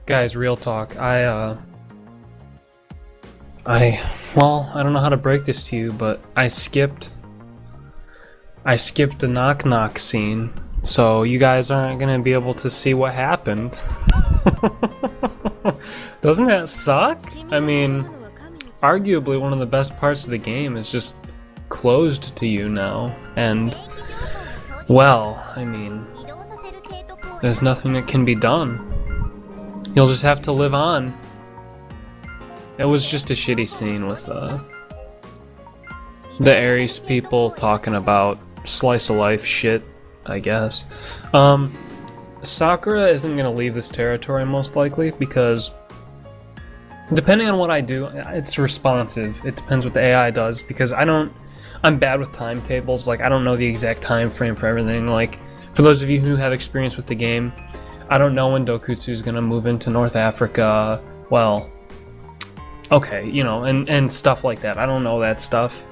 Guys, real talk. Well, I don't know how to break this to you, but I skipped the knock knock scene, so you guys aren't gonna be able to see what happened. Doesn't that suck? I mean, arguably one of the best parts of the game is just closed to you now, and well, I mean, there's nothing that can be done. You'll just have to live on. It was just a shitty scene with the Ares people talking about slice of life shit, I guess. Sakura isn't gonna leave this territory most likely because depending on what I do, it's responsive. It depends what the AI does because I'm bad with timetables. Like, I don't know the exact time frame for everything. Like, for those of you who have experience with the game, I don't know when Dokutsu is gonna move into North Africa. Well, okay, you know, and stuff like that. I don't know that stuff.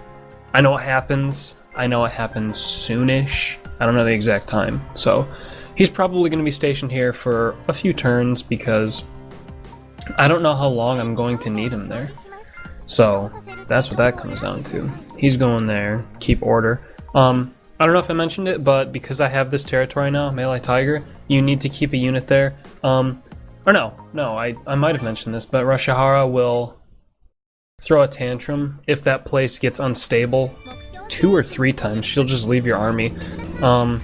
I know it happens. I know it happens soonish. I don't know the exact time. So he's probably going to be stationed here for a few turns because I don't know how long I'm going to need him there. So that's what that comes down to. He's going there, keep order. I don't know if I mentioned it, but because I have this territory now, Melee Tiger, you need to keep a unit there. Or no, I might have mentioned this, but Rashihara will throw a tantrum if that place gets unstable 2 or 3 times. She'll just leave your army. And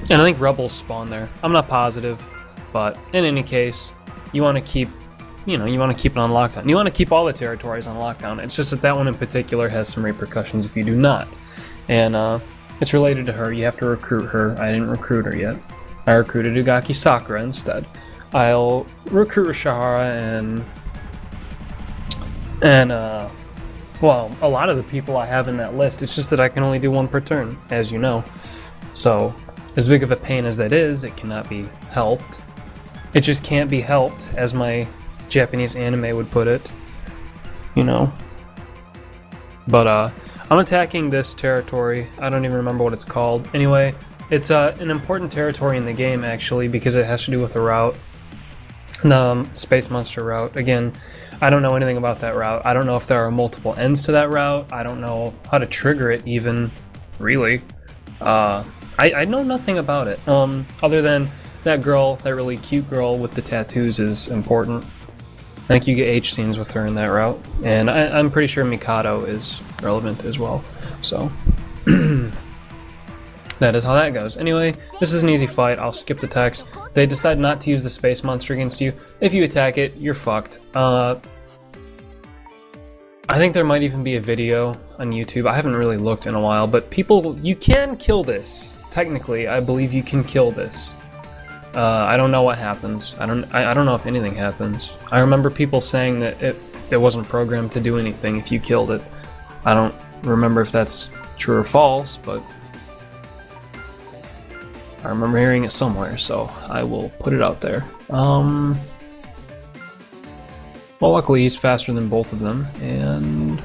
I think rebels spawn there. I'm not positive, but in any case, you want to keep, you want to keep it on lockdown. You want to keep all the territories on lockdown. It's just that that one in particular has some repercussions if you do not. And it's related to her. You have to recruit her. I didn't recruit her yet. I recruited Ugaki Sakura instead. I'll recruit Rashihara and well, a lot of the people I have in that list, it's just that I can only do 1 per turn, as you know. So, as big of a pain as that is, it cannot be helped. It just can't be helped, as my Japanese anime would put it. You know. But, I'm attacking this territory. I don't even remember what it's called. Anyway, it's an important territory in the game, actually, because it has to do with a route. The Space Monster route. Again, I don't know anything about that route. I don't know if there are multiple ends to that route. I don't know how to trigger it even, really. I know nothing about it. Other than that girl, that really cute girl with the tattoos is important. I think you get H scenes with her in that route. And I'm pretty sure Mikado is relevant as well. So, that is how that goes. Anyway, this is an easy fight. I'll skip the text. They decide not to use the Space Monster against you. If you attack it, you're fucked. I think there might even be a video on YouTube. I haven't really looked in a while, but you can kill this. Technically, I believe you can kill this. I don't know what happens. I don't know if anything happens. I remember people saying that it wasn't programmed to do anything if you killed it. I don't remember if that's true or false, but I remember hearing it somewhere, so I will put it out there. Well, luckily he's faster than both of them, and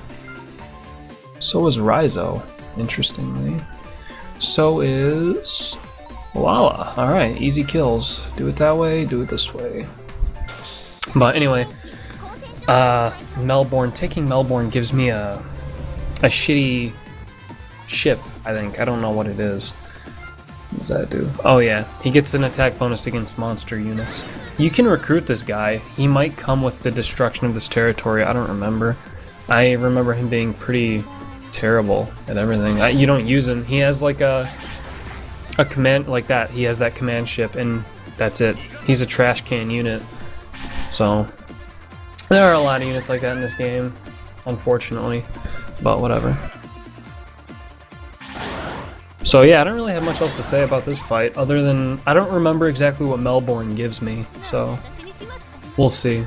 so is Raizo, interestingly. So is Lala. Alright, easy kills. Do it that way, do it this way. But anyway, Melbourne, taking Melbourne gives me a shitty ship, I think. I don't know what it is. What does that do? Oh yeah, he gets an attack bonus against monster units. You can recruit this guy. He might come with the destruction of this territory. I don't remember. I remember him being pretty terrible at everything. You don't use him. He has like a command like that. He has that command ship and that's it. He's a trash can unit. So there are a lot of units like that in this game, unfortunately, but whatever. So yeah, I don't really have much else to say about this fight, other than I don't remember exactly what Melbourne gives me, so we'll see.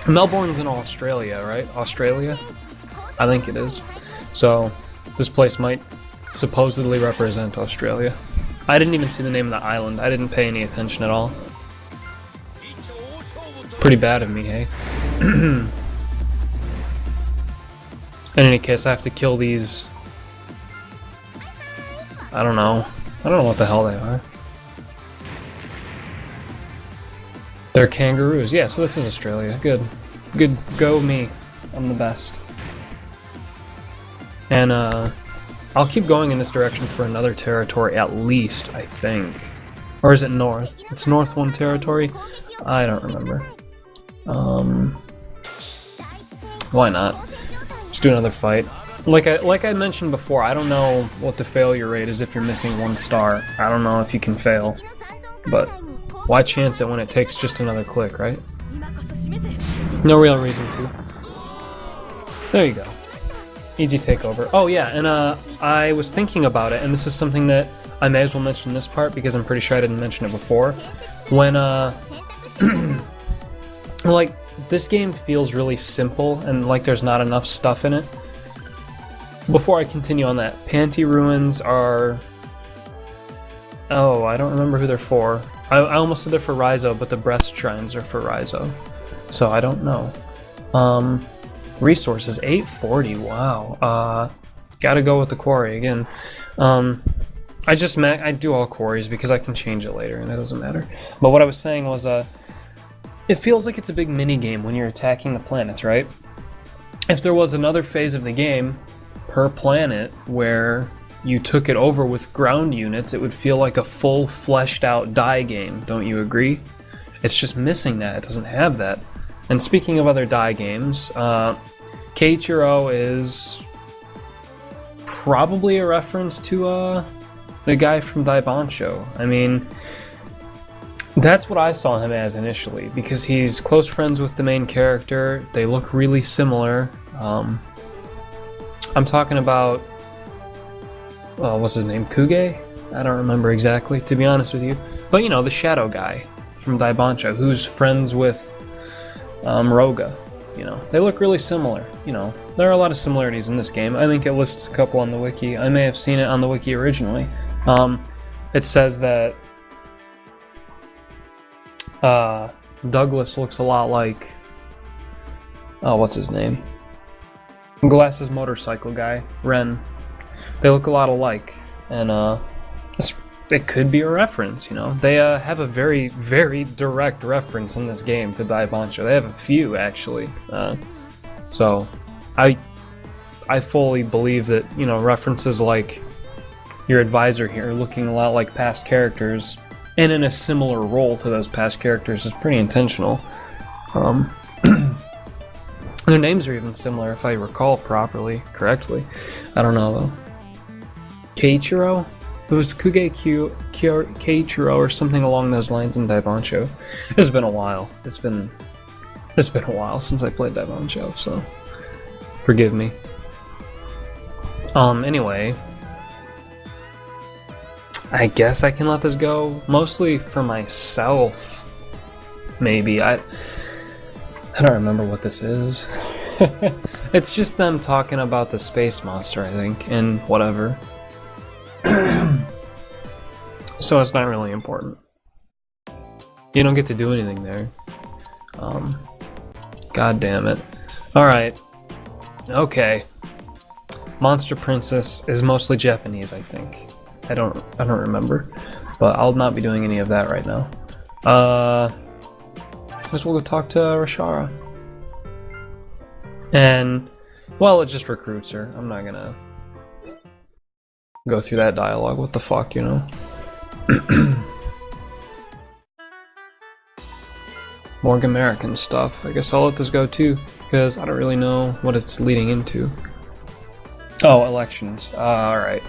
Melbourne's in Australia, right? Australia? I think it is. So this place might supposedly represent Australia. I didn't even see the name of the island. I didn't pay any attention at all. Pretty bad of me, hey? In any case, I have to kill these. I don't know what the hell they are. They're kangaroos. Yeah, so this is Australia. Good. Good. Go me. I'm the best. And, I'll keep going in this direction for another territory, at least, I think. Or is it north? It's North 1 territory? I don't remember. Why not? Just do another fight. Like I mentioned before, I don't know what the failure rate is if you're missing 1 star. I don't know if you can fail. But why chance it when it takes just another click, right? No real reason to. There you go. Easy takeover. Oh yeah, and I was thinking about it, and this is something that I may as well mention in this part because I'm pretty sure I didn't mention it before. When like, this game feels really simple and like there's not enough stuff in it. Before I continue on that, Panty Ruins are... Oh, I don't remember who they're for. I almost said they're for Raizo, but the breast shrines are for Raizo. So I don't know. Resources, 840, wow. Gotta go with the quarry again. I do all quarries because I can change it later and it doesn't matter. But what I was saying was, it feels like it's a big mini game when you're attacking the planets, right? If there was another phase of the game per planet where you took it over with ground units, it would feel like a full fleshed out die game, don't you agree? It's just missing that, it doesn't have that. And speaking of other die games, Keiichiro is probably a reference to the guy from Daibancho. I mean, that's what I saw him as initially, because he's close friends with the main character, they look really similar. I'm talking about, what's his name, Kuge? I don't remember exactly, to be honest with you. But you know, the shadow guy from Daibancho, who's friends with Roga. You know, they look really similar. You know, there are a lot of similarities in this game. I think it lists a couple on the wiki. I may have seen it on the wiki originally. It says that Douglas looks a lot like, what's his name? Glasses motorcycle guy, Ren. They look a lot alike, and it could be a reference, you know. They have a very, very direct reference in this game to Daibancho. They have a few, actually. So, I fully believe that, you know, references like your advisor here looking a lot like past characters, and in a similar role to those past characters, is pretty intentional. Their names are even similar, if I recall correctly. I don't know, though. Keiichiro? It was Keiichiro or something along those lines in Daibancho. It's been a while. It's been a while since I played Daibancho, so forgive me. Anyway, I guess I can let this go. Mostly for myself, maybe. I don't remember what this is. It's just them talking about the space monster, I think, and whatever. So it's not really important. You don't get to do anything there. God damn it. Alright. Okay. Monster Princess is mostly Japanese, I think. I don't remember. But I'll not be doing any of that right now. Guess we'll go talk to Rashara. And, well, it just recruits her. I'm not gonna go through that dialogue. What the fuck, you know? More American stuff. I guess I'll let this go too, because I don't really know what it's leading into. Oh, elections. Alright.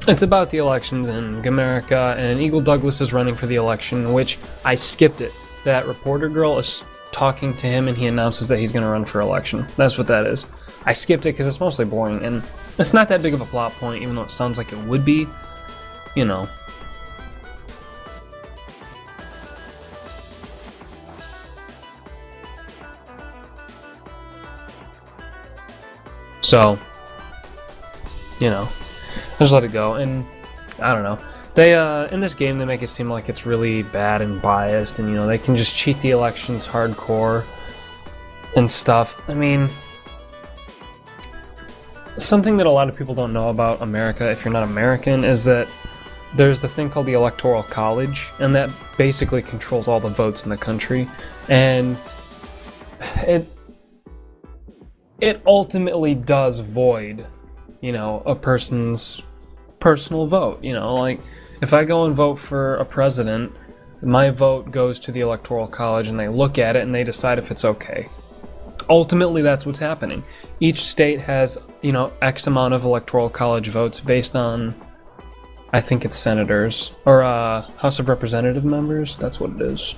It's about the elections in Gamerica, and Eagle Douglas is running for the election, which I skipped it. That reporter girl is talking to him and he announces that he's going to run for election. That's what that is. I skipped it because it's mostly boring, and it's not that big of a plot point, even though it sounds like it would be. You know. So, you know, just let it go. And I don't know. They in this game they make it seem like it's really bad and biased, and you know, they can just cheat the elections hardcore and stuff. I mean, something that a lot of people don't know about America, if you're not American, is that there's the thing called the Electoral College, and that basically controls all the votes in the country, and it ultimately does void, you know, a person's personal vote. You know, like, if I go and vote for a president, my vote goes to the Electoral College, and they look at it and they decide if it's okay. Ultimately, that's what's happening. Each state has, you know, X amount of Electoral College votes based on, I think it's senators, or House of Representative members, that's what it is.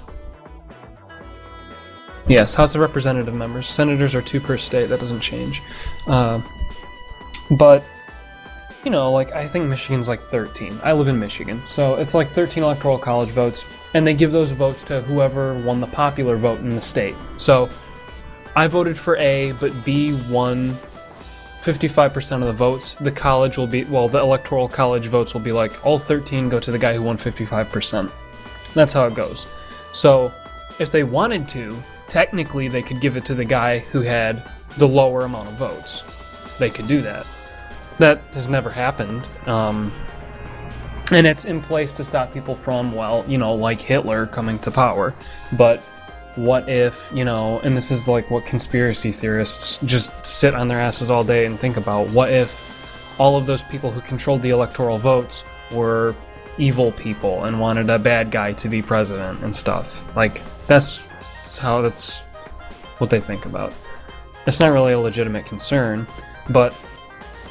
Yes, House of Representative members. Senators are 2 per state, that doesn't change. But, you know, like, I think Michigan's like 13. I live in Michigan, so it's like 13 Electoral College votes, and they give those votes to whoever won the popular vote in the state. So, I voted for A, but B won 55% of the votes. The college will be, well, the Electoral College votes will be like, all 13 go to the guy who won 55%. That's how it goes. So, if they wanted to, technically they could give it to the guy who had the lower amount of votes. They could do that. That has never happened. And it's in place to stop people from, well, you know, like Hitler coming to power. But what if, you know, and this is like what conspiracy theorists just sit on their asses all day and think about, what if all of those people who controlled the electoral votes were evil people and wanted a bad guy to be president and stuff? Like, that's what they think about. It's not really a legitimate concern, but,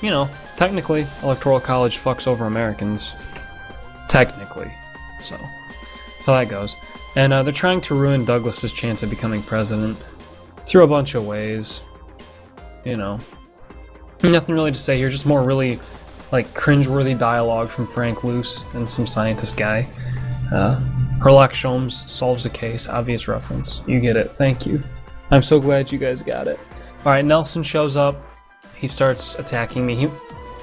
you know, technically, Electoral College fucks over Americans. Technically. So, that's how that goes. And they're trying to ruin Douglas's chance of becoming president through a bunch of ways. You know, nothing really to say here, just more really, like, cringeworthy dialogue from Frank Luce and some scientist guy. Herlock Sholmes solves a case, obvious reference. You get it, thank you. I'm so glad you guys got it. Alright, Nelson shows up. He starts attacking me. He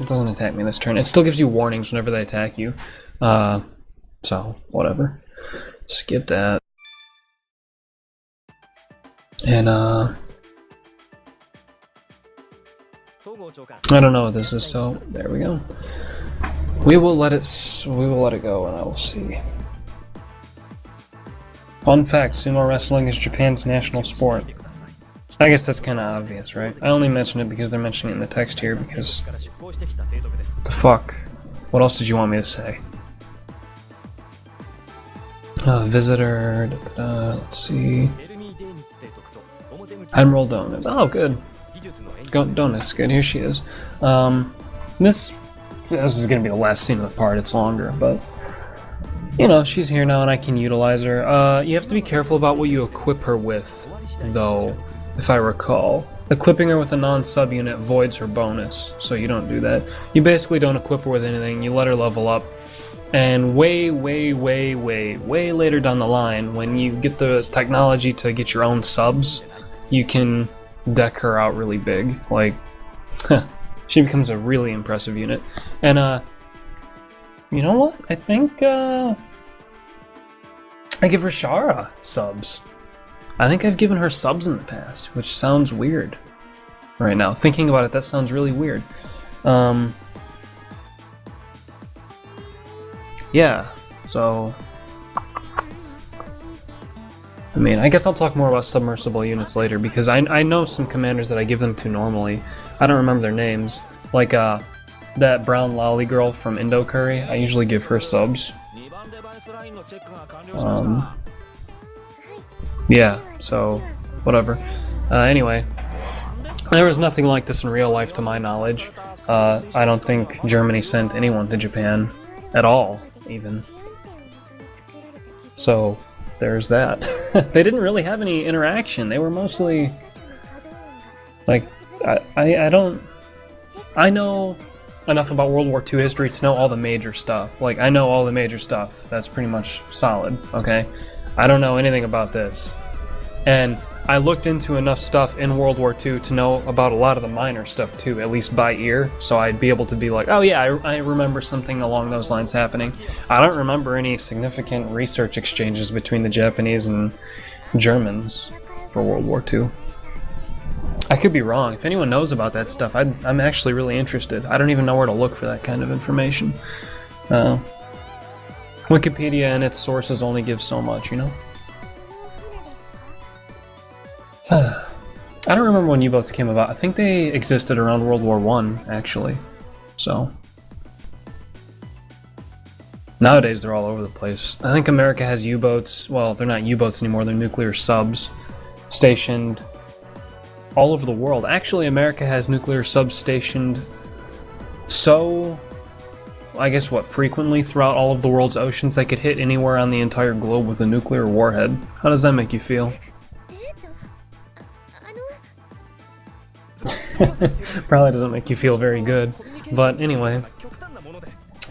doesn't attack me this turn. It still gives you warnings whenever they attack you. So, whatever. Skip that. And, I don't know what this is, so there we go. We will let it go, and I will see. Fun fact, sumo wrestling is Japan's national sport. I guess that's kind of obvious, right? I only mention it because they're mentioning it in the text here, because... the fuck? What else did you want me to say? Visitor... let's see... Emerald Donuts. Oh, good. Donuts, good. Here she is. This is gonna be the last scene of the part. It's longer, but... you know, she's here now and I can utilize her. You have to be careful about what you equip her with, though, if I recall. Equipping her with a non-subunit voids her bonus, so you don't do that. You basically don't equip her with anything, you let her level up, and way later down the line, when you get the technology to get your own subs, you can deck her out really big. Like, she becomes a really impressive unit. And, you know what? I think, I give her Shara subs. I think I've given her subs in the past, which sounds weird right now. Thinking about it, that sounds really weird. Yeah, so... I mean, I guess I'll talk more about submersible units later, because I know some commanders that I give them to normally. I don't remember their names. Like, that brown lolly girl from Indo Curry, I usually give her subs. Yeah, so, whatever. Anyway, there was nothing like this in real life to my knowledge. I don't think Germany sent anyone to Japan at all, even. So, there's that. They didn't really have any interaction. They were mostly... like, I know enough about World War II history to know all the major stuff. Like, I know all the major stuff. That's pretty much solid, okay? I don't know anything about this. And I looked into enough stuff in World War II to know about a lot of the minor stuff too, at least by ear, so I'd be able to be like, oh yeah, I remember something along those lines happening. I don't remember any significant research exchanges between the Japanese and Germans for World War II. I could be wrong. If anyone knows about that stuff, I'm actually really interested. I don't even know where to look for that kind of information. Wikipedia and its sources only give so much, you know? I don't remember when U-boats came about. I think they existed around World War I, actually. So nowadays they're all over the place. I think America has U-boats, well, they're not U-boats anymore, they're nuclear subs, stationed all over the world. Actually, America has nuclear subs stationed so, I guess what, frequently throughout all of the world's oceans, they could hit anywhere on the entire globe with a nuclear warhead. How does that make you feel? Probably doesn't make you feel very good, but anyway.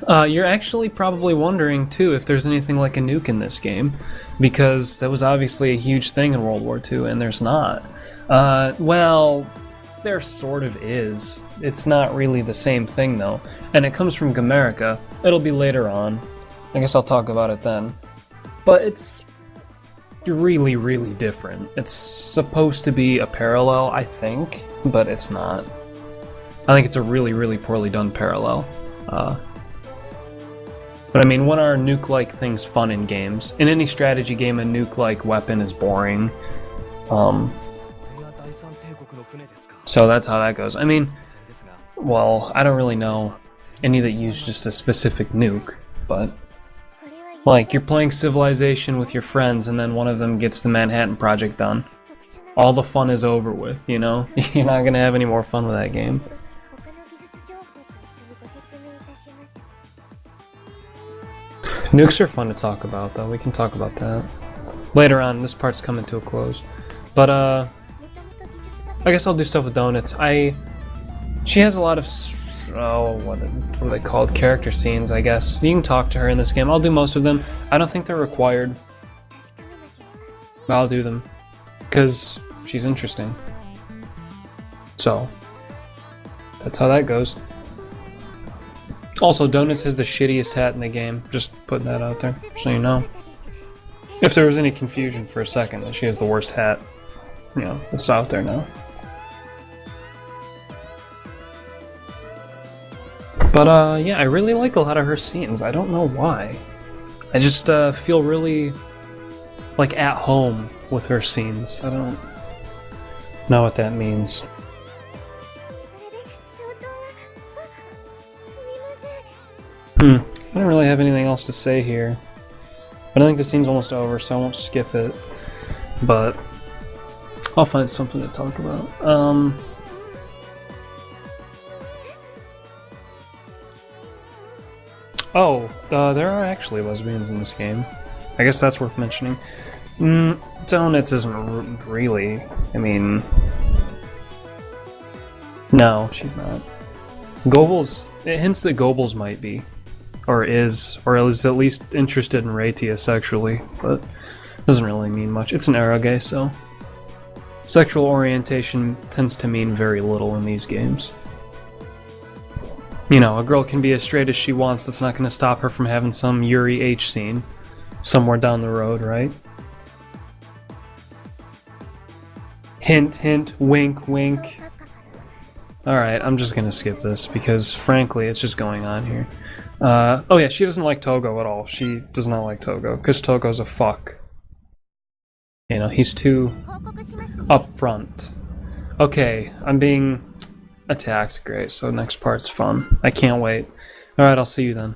You're actually probably wondering too if there's anything like a nuke in this game, because that was obviously a huge thing in World War II, and there's not. Well, there sort of is. It's not really the same thing though, and it comes from Gamerica. It'll be later on. I guess I'll talk about it then. But it's really, really different. It's supposed to be a parallel, I think, but it's not. I think it's a really, really poorly done parallel. But I mean, when are nuke-like things fun in games? In any strategy game, a nuke-like weapon is boring. So that's how that goes. I mean, well, I don't really know any that use just a specific nuke, but like, you're playing Civilization with your friends and then one of them gets the Manhattan Project done. All the fun is over with, you know? You're not gonna have any more fun with that game. Nukes are fun to talk about, though. We can talk about that later on. This part's coming to a close. But, I guess I'll do stuff with Donuts. She has a lot of, what are they called? Character scenes, I guess. You can talk to her in this game. I'll do most of them. I don't think they're required. But I'll do them. Because she's interesting. So, that's how that goes. Also, Donuts has the shittiest hat in the game. Just putting that out there, so you know. If there was any confusion for a second that she has the worst hat, you know, it's out there now. But, yeah, I really like a lot of her scenes. I don't know why. I just, feel really, like, at home with her scenes. I don't know what that means. I don't really have anything else to say here. But I think the scene's almost over, so I won't skip it. But I'll find something to talk about. There are actually lesbians in this game. I guess that's worth mentioning. Donuts isn't really. I mean, no, she's not. Goebbels, it hints that Goebbels might be. Or is at least interested in Raitia sexually, but doesn't really mean much. It's an eroge, so sexual orientation tends to mean very little in these games. You know, a girl can be as straight as she wants, that's not going to stop her from having some Yuri H scene somewhere down the road, right? Hint, hint, wink, wink. Alright, I'm just going to skip this, because frankly, it's just going on here. Oh yeah, she doesn't like Togo at all. She does not like Togo, because Togo's a fuck. You know, he's too upfront. Okay, I'm being attacked. Great, so next part's fun. I can't wait. Alright, I'll see you then.